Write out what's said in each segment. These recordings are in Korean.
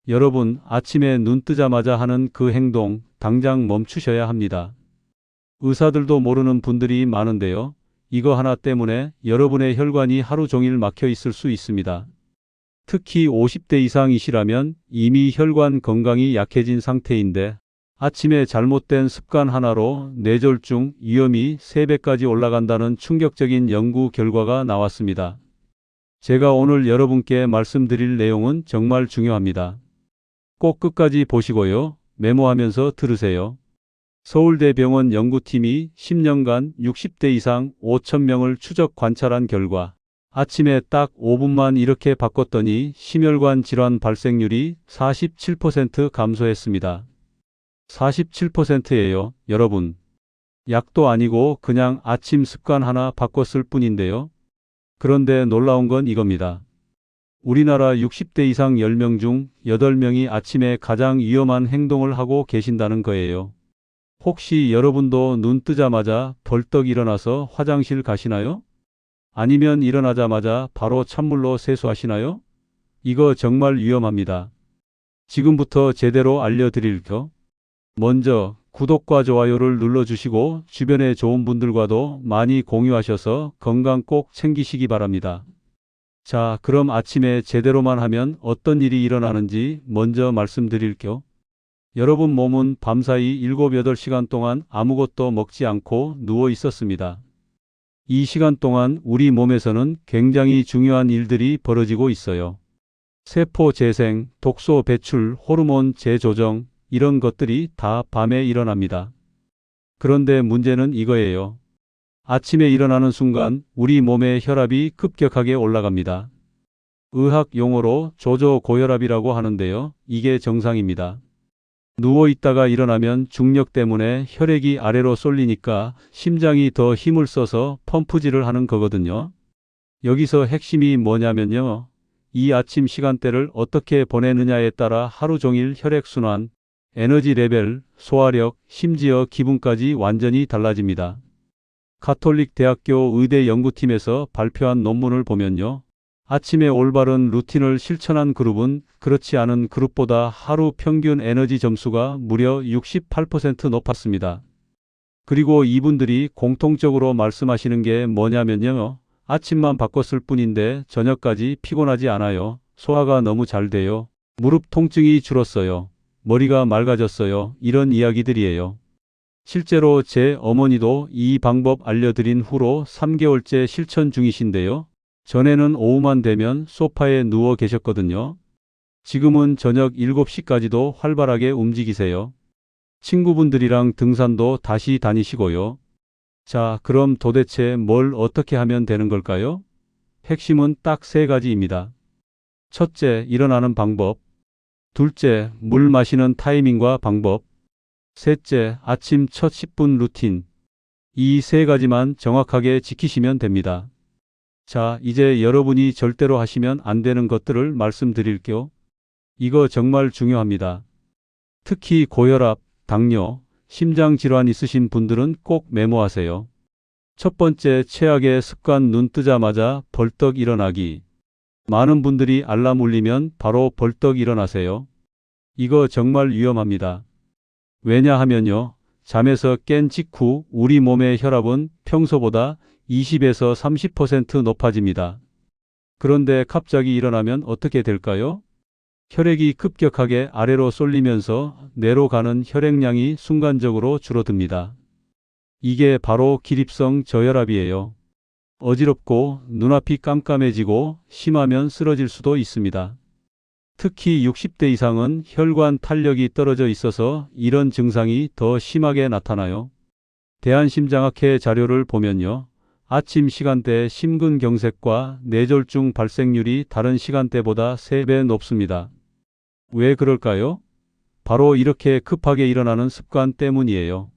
여러분, 아침에 눈 뜨자마자 하는 그 행동, 당장 멈추셔야 합니다. 의사들도 모르는 분들이 많은데요. 이거 하나 때문에 여러분의 혈관이 하루 종일 막혀 있을 수 있습니다. 특히 50대 이상이시라면 이미 혈관 건강이 약해진 상태인데 아침에 잘못된 습관 하나로 뇌졸중 위험이 3배까지 올라간다는 충격적인 연구 결과가 나왔습니다. 제가 오늘 여러분께 말씀드릴 내용은 정말 중요합니다. 꼭 끝까지 보시고요. 메모하면서 들으세요. 서울대병원 연구팀이 10년간 60대 이상 5,000명을 추적 관찰한 결과 아침에 딱 5분만 이렇게 바꿨더니 심혈관 질환 발생률이 47% 감소했습니다. 47%예요, 여러분. 약도 아니고 그냥 아침 습관 하나 바꿨을 뿐인데요. 그런데 놀라운 건 이겁니다. 우리나라 60대 이상 10명 중 8명이 아침에 가장 위험한 행동을 하고 계신다는 거예요. 혹시 여러분도 눈 뜨자마자 벌떡 일어나서 화장실 가시나요? 아니면 일어나자마자 바로 찬물로 세수하시나요? 이거 정말 위험합니다. 지금부터 제대로 알려드릴게요. 먼저 구독과 좋아요를 눌러주시고 주변에 좋은 분들과도 많이 공유하셔서 건강 꼭 챙기시기 바랍니다. 자, 그럼 아침에 제대로만 하면 어떤 일이 일어나는지 먼저 말씀드릴게요. 여러분 몸은 밤사이 7, 8시간 동안 아무것도 먹지 않고 누워 있었습니다. 이 시간 동안 우리 몸에서는 굉장히 중요한 일들이 벌어지고 있어요. 세포 재생, 독소 배출, 호르몬 재조정, 이런 것들이 다 밤에 일어납니다. 그런데 문제는 이거예요. 아침에 일어나는 순간 우리 몸의 혈압이 급격하게 올라갑니다. 의학 용어로 조조고혈압이라고 하는데요. 이게 정상입니다. 누워 있다가 일어나면 중력 때문에 혈액이 아래로 쏠리니까 심장이 더 힘을 써서 펌프질을 하는 거거든요. 여기서 핵심이 뭐냐면요. 이 아침 시간대를 어떻게 보내느냐에 따라 하루 종일 혈액순환, 에너지 레벨, 소화력, 심지어 기분까지 완전히 달라집니다. 가톨릭 대학교 의대 연구팀에서 발표한 논문을 보면요. 아침에 올바른 루틴을 실천한 그룹은 그렇지 않은 그룹보다 하루 평균 에너지 점수가 무려 68% 높았습니다. 그리고 이분들이 공통적으로 말씀하시는 게 뭐냐면요. 아침만 바꿨을 뿐인데 저녁까지 피곤하지 않아요. 소화가 너무 잘 돼요. 무릎 통증이 줄었어요. 머리가 맑아졌어요. 이런 이야기들이에요. 실제로 제 어머니도 이 방법 알려드린 후로 3개월째 실천 중이신데요. 전에는 오후만 되면 소파에 누워 계셨거든요. 지금은 저녁 7시까지도 활발하게 움직이세요. 친구분들이랑 등산도 다시 다니시고요. 자, 그럼 도대체 뭘 어떻게 하면 되는 걸까요? 핵심은 딱 3가지입니다. 첫째, 일어나는 방법. 둘째, 물 마시는 타이밍과 방법. 셋째, 아침 첫 10분 루틴. 이 3가지만 정확하게 지키시면 됩니다. 자, 이제 여러분이 절대로 하시면 안 되는 것들을 말씀드릴게요. 이거 정말 중요합니다. 특히 고혈압, 당뇨, 심장질환 있으신 분들은 꼭 메모하세요. 첫 번째, 최악의 습관 눈 뜨자마자 벌떡 일어나기. 많은 분들이 알람 울리면 바로 벌떡 일어나세요. 이거 정말 위험합니다. 왜냐하면요. 잠에서 깬 직후 우리 몸의 혈압은 평소보다 20에서 30% 높아집니다. 그런데 갑자기 일어나면 어떻게 될까요? 혈액이 급격하게 아래로 쏠리면서 뇌로 가는 혈액량이 순간적으로 줄어듭니다. 이게 바로 기립성 저혈압이에요. 어지럽고 눈앞이 깜깜해지고 심하면 쓰러질 수도 있습니다. 특히 60대 이상은 혈관 탄력이 떨어져 있어서 이런 증상이 더 심하게 나타나요. 대한심장학회 자료를 보면요. 아침 시간대 심근경색과 뇌졸중 발생률이 다른 시간대보다 3배 높습니다. 왜 그럴까요? 바로 이렇게 급하게 일어나는 습관 때문이에요.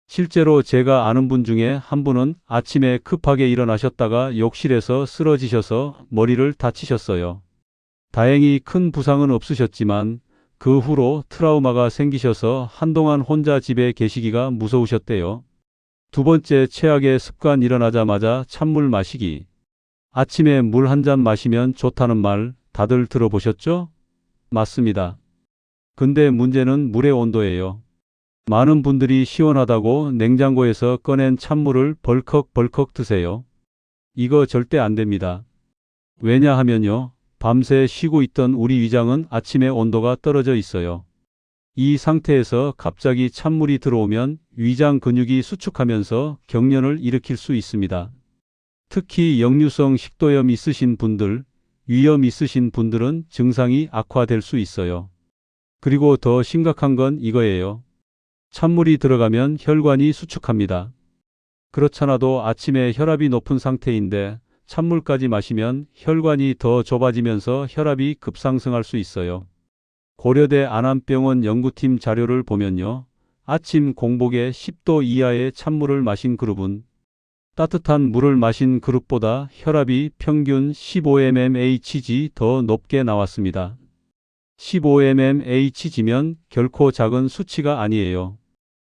실제로 제가 아는 분 중에 한 분은 아침에 급하게 일어나셨다가 욕실에서 쓰러지셔서 머리를 다치셨어요. 다행히 큰 부상은 없으셨지만 그 후로 트라우마가 생기셔서 한동안 혼자 집에 계시기가 무서우셨대요. 두 번째, 최악의 습관 일어나자마자 찬물 마시기. 아침에 물 한 잔 마시면 좋다는 말 다들 들어보셨죠? 맞습니다. 근데 문제는 물의 온도예요. 많은 분들이 시원하다고 냉장고에서 꺼낸 찬물을 벌컥벌컥 드세요. 이거 절대 안 됩니다. 왜냐하면요, 밤새 쉬고 있던 우리 위장은 아침에 온도가 떨어져 있어요. 이 상태에서 갑자기 찬물이 들어오면 위장 근육이 수축하면서 경련을 일으킬 수 있습니다. 특히 역류성 식도염 있으신 분들, 위염 있으신 분들은 증상이 악화될 수 있어요. 그리고 더 심각한 건 이거예요. 찬물이 들어가면 혈관이 수축합니다. 그렇잖아도 아침에 혈압이 높은 상태인데 찬물까지 마시면 혈관이 더 좁아지면서 혈압이 급상승할 수 있어요. 고려대 안암병원 연구팀 자료를 보면요, 아침 공복에 10도 이하의 찬물을 마신 그룹은 따뜻한 물을 마신 그룹보다 혈압이 평균 15mmHg 더 높게 나왔습니다. 15mmHg면 결코 작은 수치가 아니에요.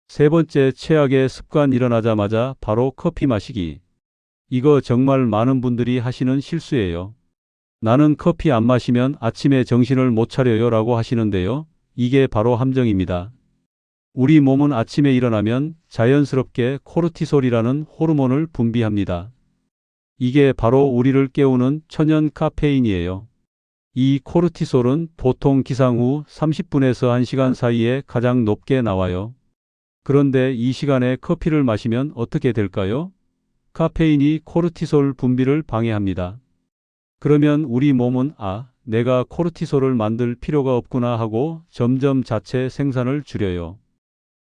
세 번째, 최악의 습관 일어나자마자 바로 커피 마시기. 이거 정말 많은 분들이 하시는 실수예요. 나는 커피 안 마시면 아침에 정신을 못 차려요 라고 하시는데요. 이게 바로 함정입니다. 우리 몸은 아침에 일어나면 자연스럽게 코르티솔이라는 호르몬을 분비합니다. 이게 바로 우리를 깨우는 천연 카페인이에요. 이 코르티솔은 보통 기상 후 30분에서 1시간 사이에 가장 높게 나와요. 그런데 이 시간에 커피를 마시면 어떻게 될까요? 카페인이 코르티솔 분비를 방해합니다. 그러면 우리 몸은 내가 코르티솔을 만들 필요가 없구나 하고 점점 자체 생산을 줄여요.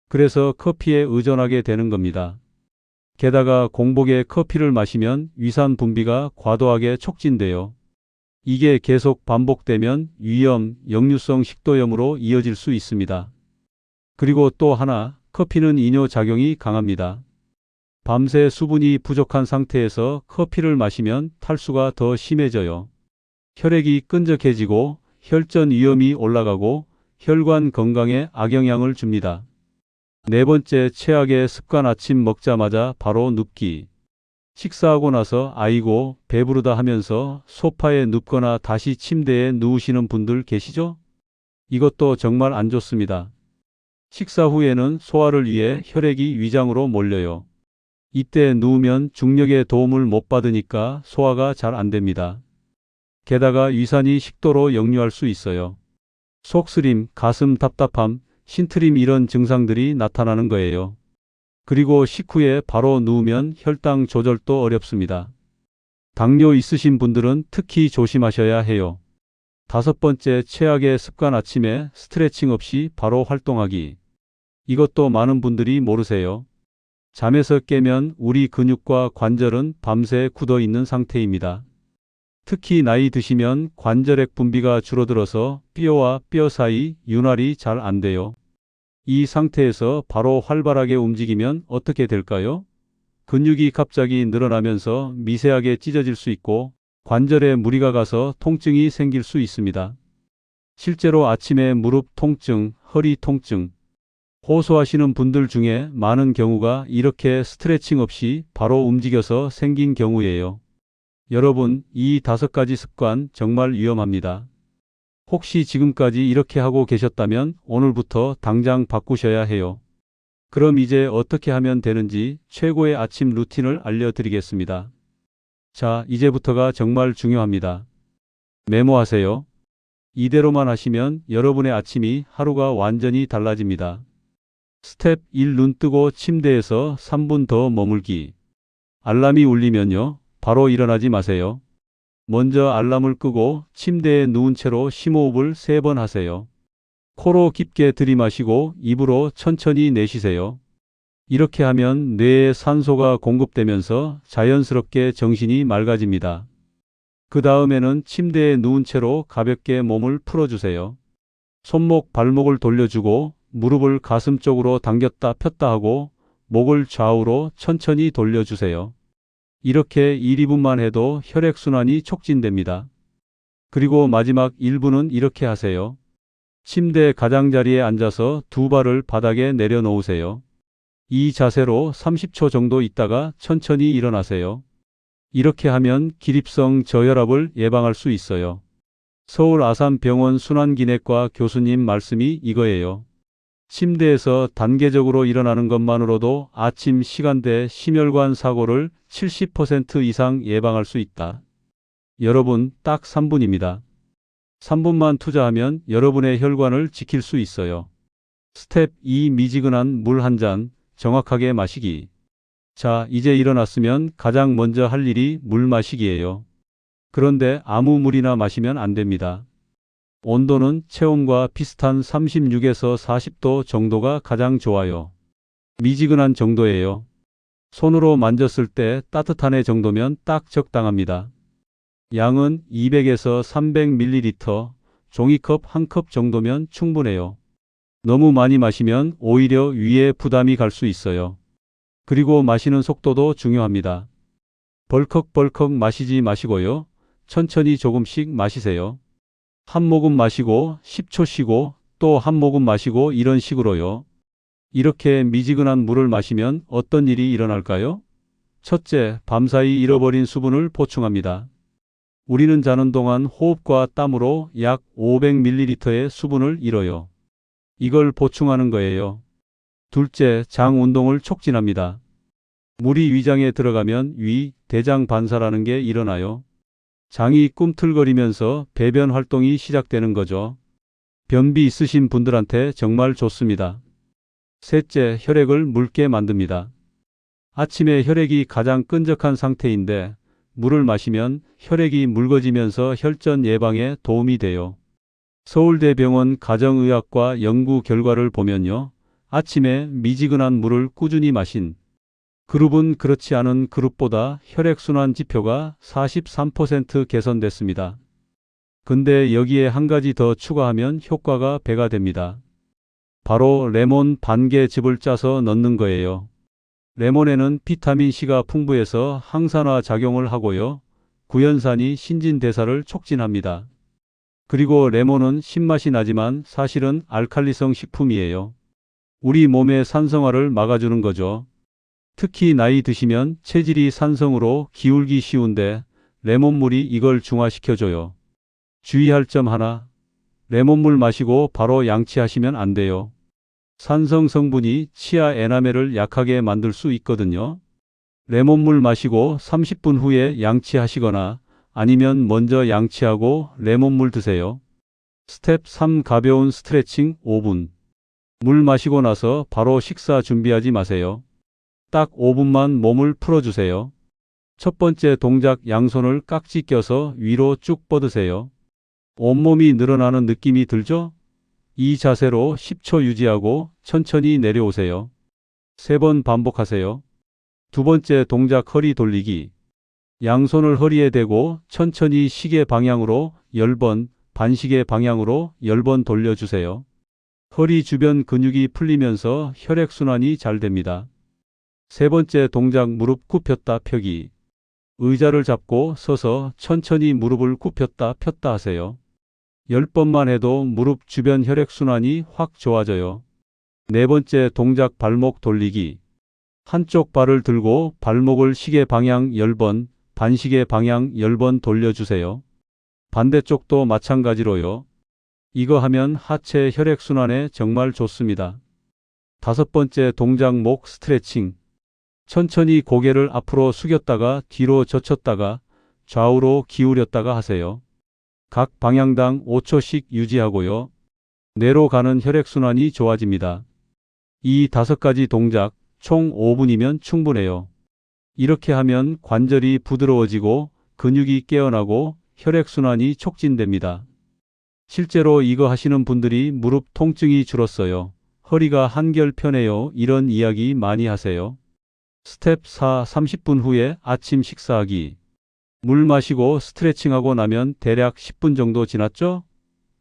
그래서 커피에 의존하게 되는 겁니다. 게다가 공복에 커피를 마시면 위산 분비가 과도하게 촉진돼요. 이게 계속 반복되면 위염, 역류성 식도염으로 이어질 수 있습니다. 그리고 또 하나, 커피는 이뇨작용이 강합니다. 밤새 수분이 부족한 상태에서 커피를 마시면 탈수가 더 심해져요. 혈액이 끈적해지고 혈전 위험이 올라가고 혈관 건강에 악영향을 줍니다. 네 번째, 최악의 습관 아침 먹자마자 바로 눕기. 식사하고 나서 아이고 배부르다 하면서 소파에 눕거나 다시 침대에 누우시는 분들 계시죠? 이것도 정말 안 좋습니다. 식사 후에는 소화를 위해 혈액이 위장으로 몰려요. 이때 누우면 중력의 도움을 못 받으니까 소화가 잘 안 됩니다. 게다가 위산이 식도로 역류할 수 있어요. 속쓰림, 가슴 답답함, 신트림 이런 증상들이 나타나는 거예요. 그리고 식후에 바로 누우면 혈당 조절도 어렵습니다. 당뇨 있으신 분들은 특히 조심하셔야 해요. 다섯 번째, 최악의 습관 아침에 스트레칭 없이 바로 활동하기. 이것도 많은 분들이 모르세요. 잠에서 깨면 우리 근육과 관절은 밤새 굳어 있는 상태입니다. 특히 나이 드시면 관절액 분비가 줄어들어서 뼈와 뼈 사이 윤활이 잘 안 돼요. 이 상태에서 바로 활발하게 움직이면 어떻게 될까요? 근육이 갑자기 늘어나면서 미세하게 찢어질 수 있고 관절에 무리가 가서 통증이 생길 수 있습니다. 실제로 아침에 무릎 통증, 허리 통증, 호소하시는 분들 중에 많은 경우가 이렇게 스트레칭 없이 바로 움직여서 생긴 경우예요. 여러분, 이 5가지 습관 정말 위험합니다. 혹시 지금까지 이렇게 하고 계셨다면 오늘부터 당장 바꾸셔야 해요. 그럼 이제 어떻게 하면 되는지 최고의 아침 루틴을 알려드리겠습니다. 자, 이제부터가 정말 중요합니다. 메모하세요. 이대로만 하시면 여러분의 아침이 하루가 완전히 달라집니다. 스텝 1. 눈 뜨고 침대에서 3분 더 머물기. 알람이 울리면요, 바로 일어나지 마세요. 먼저 알람을 끄고 침대에 누운 채로 심호흡을 3번 하세요. 코로 깊게 들이마시고 입으로 천천히 내쉬세요. 이렇게 하면 뇌에 산소가 공급되면서 자연스럽게 정신이 맑아집니다. 그 다음에는 침대에 누운 채로 가볍게 몸을 풀어주세요. 손목, 발목을 돌려주고 무릎을 가슴 쪽으로 당겼다 폈다 하고 목을 좌우로 천천히 돌려주세요. 이렇게 1, 2분만 해도 혈액순환이 촉진됩니다. 그리고 마지막 1분은 이렇게 하세요. 침대 가장자리에 앉아서 두 발을 바닥에 내려놓으세요. 이 자세로 30초 정도 있다가 천천히 일어나세요. 이렇게 하면 기립성 저혈압을 예방할 수 있어요. 서울 아산병원 순환기내과 교수님 말씀이 이거예요. 침대에서 단계적으로 일어나는 것만으로도 아침 시간대 심혈관 사고를 70% 이상 예방할 수 있다. 여러분, 딱 3분입니다. 3분만 투자하면 여러분의 혈관을 지킬 수 있어요. 스텝 2. 미지근한 물 한 잔 정확하게 마시기. 자, 이제 일어났으면 가장 먼저 할 일이 물 마시기예요. 그런데 아무 물이나 마시면 안 됩니다. 온도는 체온과 비슷한 36에서 40도 정도가 가장 좋아요. 미지근한 정도예요. 손으로 만졌을 때 따뜻한 애 정도면 딱 적당합니다. 양은 200에서 300ml, 종이컵 한 컵 정도면 충분해요. 너무 많이 마시면 오히려 위에 부담이 갈 수 있어요. 그리고 마시는 속도도 중요합니다. 벌컥벌컥 마시지 마시고요. 천천히 조금씩 마시세요. 한 모금 마시고 10초 쉬고 또 한 모금 마시고 이런 식으로요. 이렇게 미지근한 물을 마시면 어떤 일이 일어날까요? 첫째, 밤사이 잃어버린 수분을 보충합니다. 우리는 자는 동안 호흡과 땀으로 약 500ml의 수분을 잃어요. 이걸 보충하는 거예요. 둘째, 장 운동을 촉진합니다. 물이 위장에 들어가면 위, 대장 반사라는 게 일어나요. 장이 꿈틀거리면서 배변 활동이 시작되는 거죠. 변비 있으신 분들한테 정말 좋습니다. 셋째, 혈액을 묽게 만듭니다. 아침에 혈액이 가장 끈적한 상태인데 물을 마시면 혈액이 묽어지면서 혈전 예방에 도움이 돼요. 서울대병원 가정의학과 연구 결과를 보면요. 아침에 미지근한 물을 꾸준히 마신 그룹은 그렇지 않은 그룹보다 혈액순환 지표가 43% 개선됐습니다. 근데 여기에 한 가지 더 추가하면 효과가 배가 됩니다. 바로 레몬 반 개 즙을 짜서 넣는 거예요. 레몬에는 비타민C가 풍부해서 항산화 작용을 하고요. 구연산이 신진대사를 촉진합니다. 그리고 레몬은 신맛이 나지만 사실은 알칼리성 식품이에요. 우리 몸의 산성화를 막아주는 거죠. 특히 나이 드시면 체질이 산성으로 기울기 쉬운데 레몬물이 이걸 중화시켜줘요. 주의할 점 하나. 레몬물 마시고 바로 양치하시면 안 돼요. 산성 성분이 치아 에나멜을 약하게 만들 수 있거든요. 레몬물 마시고 30분 후에 양치하시거나 아니면 먼저 양치하고 레몬물 드세요. 스텝 3. 가벼운 스트레칭 5분. 물 마시고 나서 바로 식사 준비하지 마세요. 딱 5분만 몸을 풀어주세요. 첫 번째 동작, 양손을 깍지 껴서 위로 쭉 뻗으세요. 온몸이 늘어나는 느낌이 들죠? 이 자세로 10초 유지하고 천천히 내려오세요. 3번 반복하세요. 두 번째 동작, 허리 돌리기. 양손을 허리에 대고 천천히 시계 방향으로 10번, 반시계 방향으로 10번 돌려주세요. 허리 주변 근육이 풀리면서 혈액순환이 잘 됩니다. 세 번째 동작, 무릎 굽혔다 펴기. 의자를 잡고 서서 천천히 무릎을 굽혔다 폈다 하세요. 10번만 해도 무릎 주변 혈액순환이 확 좋아져요. 네 번째 동작, 발목 돌리기. 한쪽 발을 들고 발목을 시계 방향 10번, 반시계 방향 10번 돌려주세요. 반대쪽도 마찬가지로요. 이거 하면 하체 혈액순환에 정말 좋습니다. 다섯 번째 동작, 목 스트레칭. 천천히 고개를 앞으로 숙였다가 뒤로 젖혔다가 좌우로 기울였다가 하세요. 각 방향당 5초씩 유지하고요. 뇌로 가는 혈액순환이 좋아집니다. 이 5가지 동작 총 5분이면 충분해요. 이렇게 하면 관절이 부드러워지고 근육이 깨어나고 혈액순환이 촉진됩니다. 실제로 이거 하시는 분들이 무릎 통증이 줄었어요. 허리가 한결 편해요. 이런 이야기 많이 하세요. 스텝 4. 30분 후에 아침 식사하기. 물 마시고 스트레칭하고 나면 대략 10분 정도 지났죠?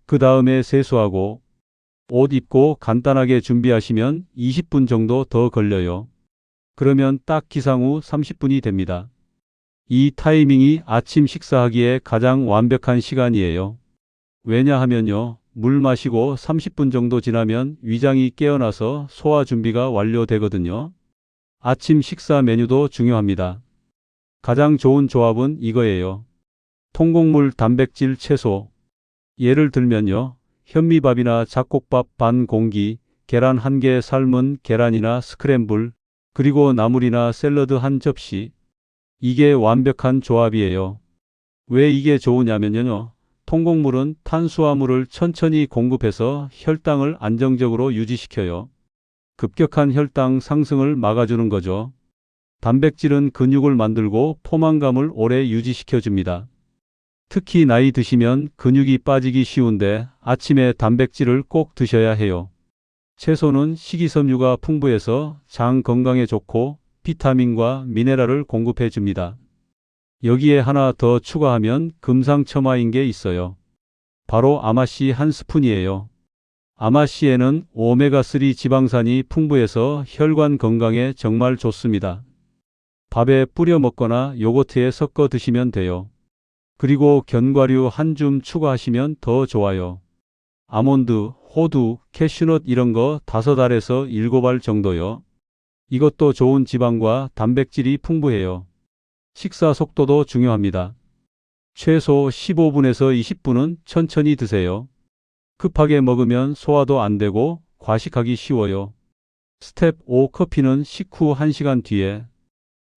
그 다음에 세수하고 옷 입고 간단하게 준비하시면 20분 정도 더 걸려요. 그러면 딱 기상 후 30분이 됩니다. 이 타이밍이 아침 식사하기에 가장 완벽한 시간이에요. 왜냐하면요. 물 마시고 30분 정도 지나면 위장이 깨어나서 소화 준비가 완료되거든요. 아침 식사 메뉴도 중요합니다. 가장 좋은 조합은 이거예요. 통곡물, 단백질, 채소. 예를 들면요. 현미밥이나 잡곡밥 반 공기, 계란 1개 삶은 계란이나 스크램블, 그리고 나물이나 샐러드 한 접시. 이게 완벽한 조합이에요. 왜 이게 좋으냐면요. 통곡물은 탄수화물을 천천히 공급해서 혈당을 안정적으로 유지시켜요. 급격한 혈당 상승을 막아주는 거죠. 단백질은 근육을 만들고 포만감을 오래 유지시켜줍니다. 특히 나이 드시면 근육이 빠지기 쉬운데 아침에 단백질을 꼭 드셔야 해요. 채소는 식이섬유가 풍부해서 장 건강에 좋고 비타민과 미네랄을 공급해 줍니다. 여기에 하나 더 추가하면 금상첨화인 게 있어요. 바로 아마씨 한 스푼이에요. 아마씨에는 오메가3 지방산이 풍부해서 혈관 건강에 정말 좋습니다. 밥에 뿌려 먹거나 요거트에 섞어 드시면 돼요. 그리고 견과류 한 줌 추가하시면 더 좋아요. 아몬드, 호두, 캐슈넛 이런 거 5알에서 7알 정도요. 이것도 좋은 지방과 단백질이 풍부해요. 식사 속도도 중요합니다. 최소 15분에서 20분은 천천히 드세요. 급하게 먹으면 소화도 안 되고 과식하기 쉬워요. 스텝 5 커피는 식후 1시간 뒤에.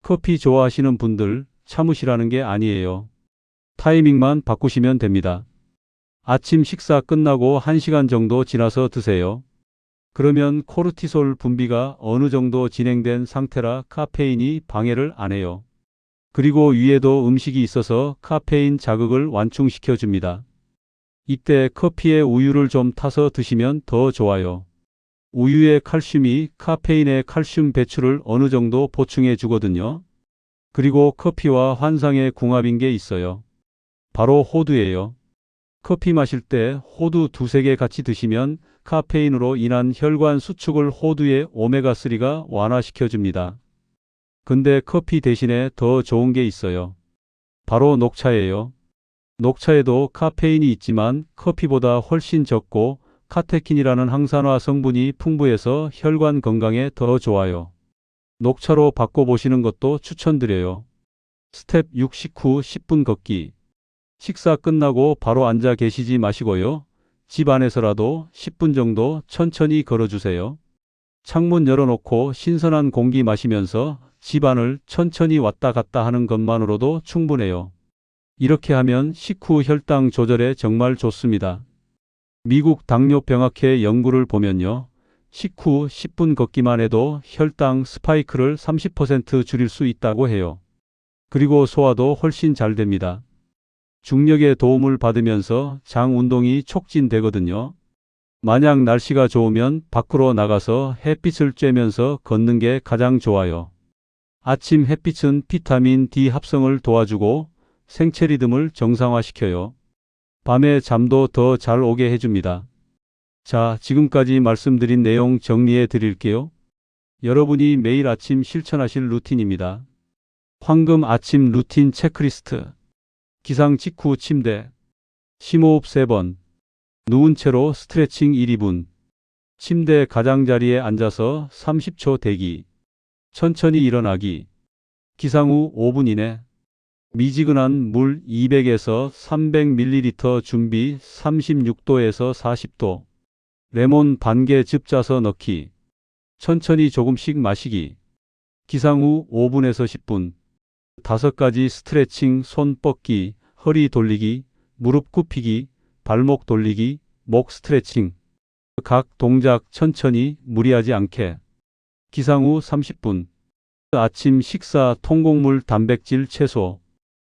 커피 좋아하시는 분들 참으시라는 게 아니에요. 타이밍만 바꾸시면 됩니다. 아침 식사 끝나고 1시간 정도 지나서 드세요. 그러면 코르티솔 분비가 어느 정도 진행된 상태라 카페인이 방해를 안 해요. 그리고 위에도 음식이 있어서 카페인 자극을 완충시켜 줍니다. 이때 커피에 우유를 좀 타서 드시면 더 좋아요. 우유의 칼슘이 카페인의 칼슘 배출을 어느 정도 보충해 주거든요. 그리고 커피와 환상의 궁합인 게 있어요. 바로 호두예요. 커피 마실 때 호두 2~3개 같이 드시면 카페인으로 인한 혈관 수축을 호두의 오메가3가 완화시켜 줍니다. 근데 커피 대신에 더 좋은 게 있어요. 바로 녹차예요. 녹차에도 카페인이 있지만 커피보다 훨씬 적고 카테킨이라는 항산화 성분이 풍부해서 혈관 건강에 더 좋아요. 녹차로 바꿔보시는 것도 추천드려요. 스텝 6 식후 10분 걷기. 식사 끝나고 바로 앉아 계시지 마시고요. 집 안에서라도 10분 정도 천천히 걸어주세요. 창문 열어놓고 신선한 공기 마시면서 집안을 천천히 왔다 갔다 하는 것만으로도 충분해요. 이렇게 하면 식후 혈당 조절에 정말 좋습니다. 미국 당뇨병학회 연구를 보면요. 식후 10분 걷기만 해도 혈당 스파이크를 30% 줄일 수 있다고 해요. 그리고 소화도 훨씬 잘 됩니다. 중력의 도움을 받으면서 장 운동이 촉진되거든요. 만약 날씨가 좋으면 밖으로 나가서 햇빛을 쬐면서 걷는 게 가장 좋아요. 아침 햇빛은 비타민 D 합성을 도와주고 생체 리듬을 정상화시켜요. 밤에 잠도 더 잘 오게 해줍니다. 자, 지금까지 말씀드린 내용 정리해 드릴게요. 여러분이 매일 아침 실천하실 루틴입니다. 황금 아침 루틴 체크리스트. 기상 직후 침대. 심호흡 3번. 누운 채로 스트레칭 1~2분. 침대 가장자리에 앉아서 30초 대기. 천천히 일어나기. 기상 후 5분 이내. 미지근한 물 200에서 300ml 준비. 36도에서 40도. 레몬 반개즙 짜서 넣기. 천천히 조금씩 마시기. 기상 후 5분에서 10분. 5가지 스트레칭. 손 뻗기, 허리 돌리기, 무릎 굽히기, 발목 돌리기, 목 스트레칭. 각 동작 천천히 무리하지 않게. 기상 후 30분. 아침 식사 통곡물 단백질 채소.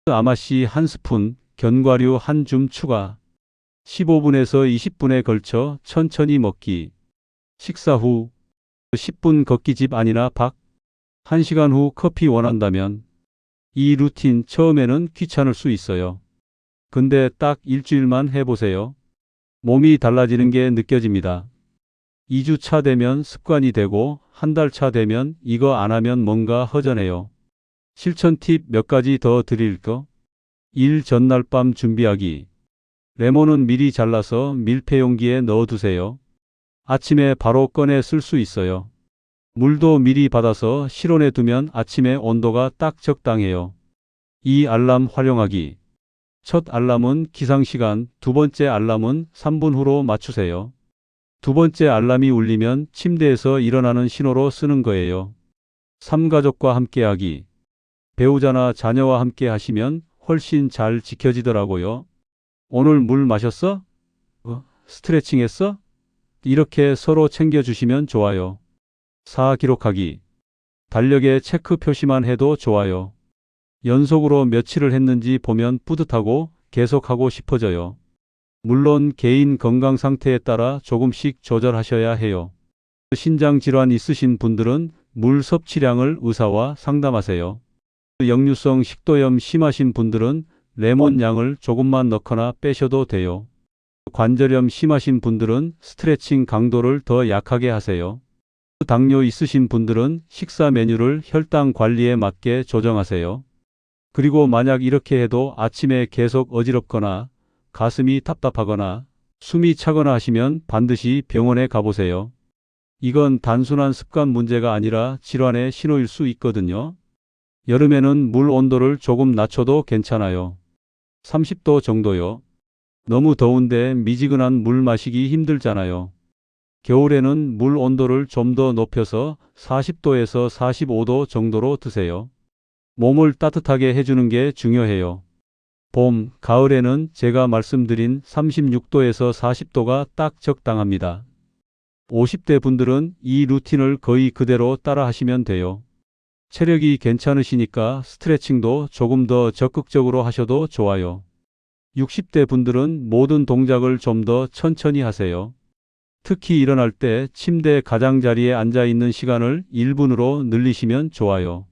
아마씨 1스푼, 견과류 1줌 추가. 15분에서 20분에 걸쳐 천천히 먹기. 식사 후 10분 걷기 집 안이나 밖. 1시간 후 커피 원한다면. 이 루틴 처음에는 귀찮을 수 있어요. 근데 딱 일주일만 해보세요. 몸이 달라지는 게 느껴집니다. 2주 차 되면 습관이 되고 한 달 차 되면 이거 안 하면 뭔가 허전해요. 실천 팁 몇 가지 더 드릴까? 1. 전날 밤 준비하기. 레몬은 미리 잘라서 밀폐용기에 넣어두세요. 아침에 바로 꺼내 쓸 수 있어요. 물도 미리 받아서 실온에 두면 아침에 온도가 딱 적당해요. 2. 알람 활용하기. 첫 알람은 기상시간, 두 번째 알람은 3분 후로 맞추세요. 두 번째 알람이 울리면 침대에서 일어나는 신호로 쓰는 거예요. 삼가족과 함께하기. 배우자나 자녀와 함께 하시면 훨씬 잘 지켜지더라고요. 오늘 물 마셨어? 스트레칭 했어? 이렇게 서로 챙겨주시면 좋아요. 4. 기록하기. 달력에 체크 표시만 해도 좋아요. 연속으로 며칠을 했는지 보면 뿌듯하고 계속하고 싶어져요. 물론 개인 건강 상태에 따라 조금씩 조절하셔야 해요. 신장 질환 있으신 분들은 물 섭취량을 의사와 상담하세요. 역류성 식도염 심하신 분들은 레몬 양을 조금만 넣거나 빼셔도 돼요. 관절염 심하신 분들은 스트레칭 강도를 더 약하게 하세요. 당뇨 있으신 분들은 식사 메뉴를 혈당 관리에 맞게 조정하세요. 그리고 만약 이렇게 해도 아침에 계속 어지럽거나 가슴이 답답하거나 숨이 차거나 하시면 반드시 병원에 가보세요. 이건 단순한 습관 문제가 아니라 질환의 신호일 수 있거든요. 여름에는 물 온도를 조금 낮춰도 괜찮아요. 30도 정도요. 너무 더운데 미지근한 물 마시기 힘들잖아요. 겨울에는 물 온도를 좀 더 높여서 40도에서 45도 정도로 드세요. 몸을 따뜻하게 해주는 게 중요해요. 봄, 가을에는 제가 말씀드린 36도에서 40도가 딱 적당합니다. 50대 분들은 이 루틴을 거의 그대로 따라 하시면 돼요. 체력이 괜찮으시니까 스트레칭도 조금 더 적극적으로 하셔도 좋아요. 60대 분들은 모든 동작을 좀 더 천천히 하세요. 특히 일어날 때 침대 가장자리에 앉아 있는 시간을 1분으로 늘리시면 좋아요.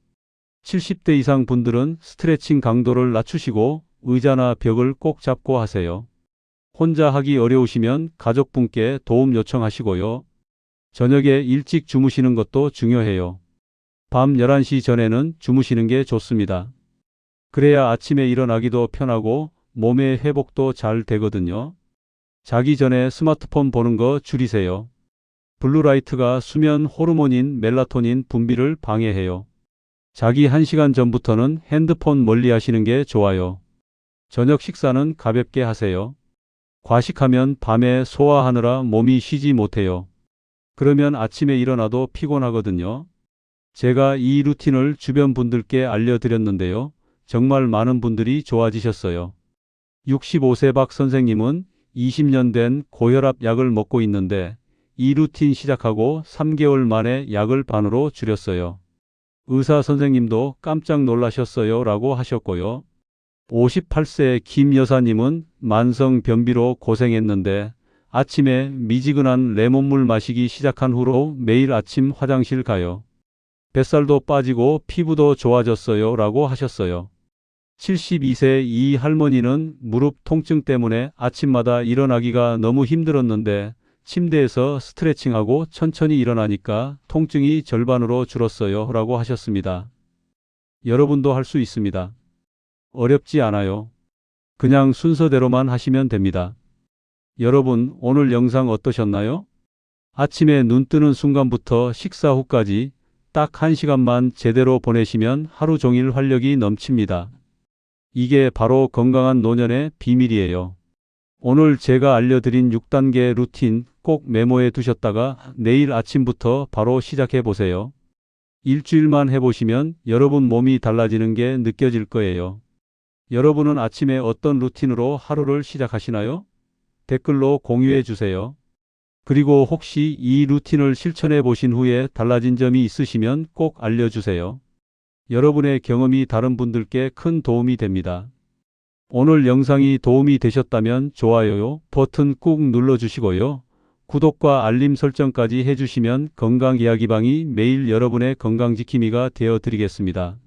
70대 이상 분들은 스트레칭 강도를 낮추시고 의자나 벽을 꼭 잡고 하세요. 혼자 하기 어려우시면 가족분께 도움 요청하시고요. 저녁에 일찍 주무시는 것도 중요해요. 밤 11시 전에는 주무시는 게 좋습니다. 그래야 아침에 일어나기도 편하고 몸의 회복도 잘 되거든요. 자기 전에 스마트폰 보는 거 줄이세요. 블루라이트가 수면 호르몬인 멜라토닌 분비를 방해해요. 자기 1시간 전부터는 핸드폰 멀리 하시는 게 좋아요. 저녁 식사는 가볍게 하세요. 과식하면 밤에 소화하느라 몸이 쉬지 못해요. 그러면 아침에 일어나도 피곤하거든요. 제가 이 루틴을 주변 분들께 알려드렸는데요. 정말 많은 분들이 좋아지셨어요. 65세 박 선생님은 20년 된 고혈압 약을 먹고 있는데 이 루틴 시작하고 3개월 만에 약을 반으로 줄였어요. 의사 선생님도 깜짝 놀라셨어요 라고 하셨고요. 58세 김 여사님은 만성 변비로 고생했는데 아침에 미지근한 레몬물 마시기 시작한 후로 매일 아침 화장실 가요. 뱃살도 빠지고 피부도 좋아졌어요 라고 하셨어요. 72세 이 할머니는 무릎 통증 때문에 아침마다 일어나기가 너무 힘들었는데 침대에서 스트레칭하고 천천히 일어나니까 통증이 절반으로 줄었어요 라고 하셨습니다. 여러분도 할 수 있습니다. 어렵지 않아요. 그냥 순서대로만 하시면 됩니다. 여러분, 오늘 영상 어떠셨나요? 아침에 눈 뜨는 순간부터 식사 후까지 딱 1시간만 제대로 보내시면 하루 종일 활력이 넘칩니다. 이게 바로 건강한 노년의 비밀이에요. 오늘 제가 알려드린 6단계 루틴 꼭 메모해 두셨다가 내일 아침부터 바로 시작해 보세요. 일주일만 해보시면 여러분 몸이 달라지는 게 느껴질 거예요. 여러분은 아침에 어떤 루틴으로 하루를 시작하시나요? 댓글로 공유해 주세요. 그리고 혹시 이 루틴을 실천해 보신 후에 달라진 점이 있으시면 꼭 알려주세요. 여러분의 경험이 다른 분들께 큰 도움이 됩니다. 오늘 영상이 도움이 되셨다면 좋아요 버튼 꾹 눌러주시고요. 구독과 알림 설정까지 해주시면 건강이야기방이 매일 여러분의 건강지킴이가 되어드리겠습니다.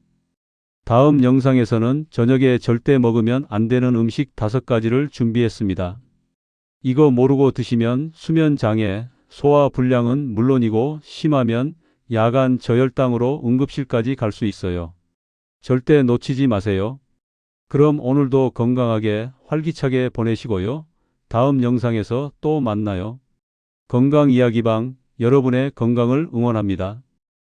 다음 영상에서는 저녁에 절대 먹으면 안 되는 음식 5가지를 준비했습니다. 이거 모르고 드시면 수면장애, 소화불량은 물론이고 심하면 야간 저혈당으로 응급실까지 갈 수 있어요. 절대 놓치지 마세요. 그럼 오늘도 건강하게 활기차게 보내시고요. 다음 영상에서 또 만나요. 건강이야기방, 여러분의 건강을 응원합니다.